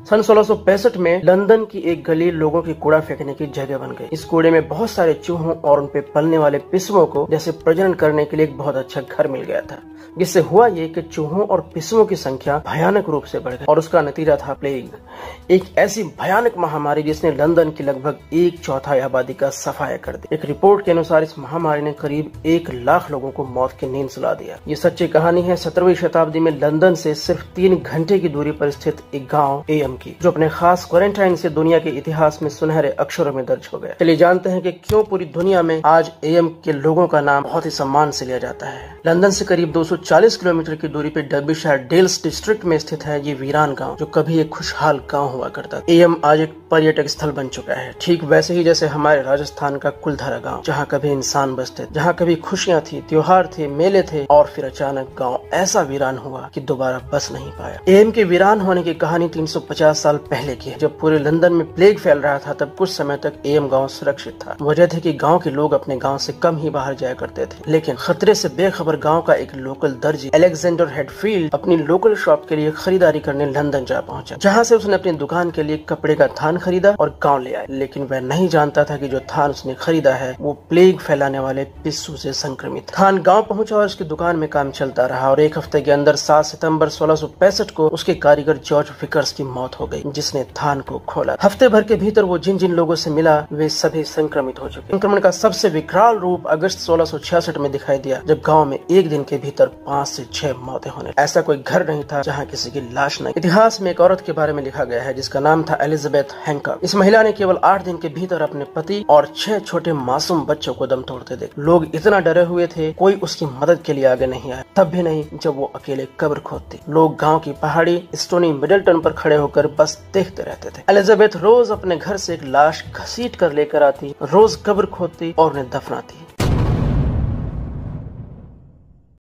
सन 1665 में लंदन की एक गली लोगों की कूड़ा फेंकने की जगह बन गई। इस कूड़े में बहुत सारे चूहों और उन पे पलने वाले पिस्सुओं को जैसे प्रजनन करने के लिए एक बहुत अच्छा घर मिल गया था, जिससे हुआ ये कि चूहों और पिस्सुओं की संख्या भयानक रूप से बढ़ गई और उसका नतीजा था प्लेग, एक ऐसी भयानक महामारी जिसने लंदन की लगभग 1/4 आबादी का सफाया कर दिया। एक रिपोर्ट के अनुसार इस महामारी ने करीब 1 लाख लोगों को मौत की नींद सुला दिया। ये सच्ची कहानी है 17वीं शताब्दी में लंदन से सिर्फ 3 घंटे की दूरी पर स्थित एक गाँव एएम की, जो अपने खास क्वारंटाइन से दुनिया के इतिहास में सुनहरे अक्षरों में दर्ज हो गया। चलिए जानते हैं कि क्यों पूरी दुनिया में आज एएम के लोगों का नाम बहुत ही सम्मान से लिया जाता है। लंदन से करीब 240 किलोमीटर की दूरी पर डर्बीशायर डेल्स डिस्ट्रिक्ट में स्थित है ये वीरान गांव, जो कभी एक खुशहाल गांव हुआ करता था। एएम आज एक पर्यटक स्थल बन चुका है, ठीक वैसे ही जैसे हमारे राजस्थान का कुलधारा गांव, जहां कभी इंसान बसते, जहां कभी खुशियां थी, त्योहार थे, मेले थे, और फिर अचानक गांव ऐसा वीरान हुआ कि दोबारा बस नहीं पाया। एएम के वीरान होने की कहानी 350 साल पहले की है। जब पूरे लंदन में प्लेग फैल रहा था, तब कुछ समय तक एएम गांव सुरक्षित था। वजह थी कि गांव के लोग अपने गांव से कम ही बाहर जाया करते थे। लेकिन खतरे से बेखबर गांव का एक लोकल दर्जी अलेक्जेंडर हेडफील्ड अपनी लोकल शॉप के लिए खरीदारी करने लंदन जा पहुंचा, जहां से उसने अपनी दुकान के लिए कपड़े का थान खरीदा और गांव ले आया। लेकिन वह नहीं जानता था कि जो थान उसने खरीदा है वो प्लेग फैलाने वाले पिस्सू से संक्रमित। थान गांव पहुंचा और उसकी दुकान में काम चलता रहा और 1 हफ्ते के अंदर 7 सितंबर 1665 को उसके कारीगर जॉर्ज विकर्स की मौत हो गई, जिसने थान को खोला। हफ्ते भर के भीतर वो जिन जिन लोगों से मिला वे सभी संक्रमित हो चुके। संक्रमण का सबसे विकराल रूप अगस्त 1666 में दिखाई दिया, जब गाँव में एक दिन के भीतर 5 से 6 मौतें होने। ऐसा कोई घर नहीं था जहाँ किसी की लाश नहीं। इतिहास में एक औरत के बारे में लिखा गया है जिसका नाम था एलिजाबेथ हैंकॉक। इस महिला ने केवल 8 दिन के भीतर अपने पति और 6 छोटे मासूम बच्चों को दम तोड़ते देखे। लोग इतना डरे हुए थे, कोई उसकी मदद के लिए आगे नहीं आया, तब भी नहीं जब वो अकेले कब्र खोदती। लोग गांव की पहाड़ी स्टोनी मिडलटन पर खड़े होकर बस देखते रहते थे। एलिजाबेथ रोज अपने घर से एक लाश घसीट कर लेकर आती, रोज कब्र खोदती और उन्हें दफनाती।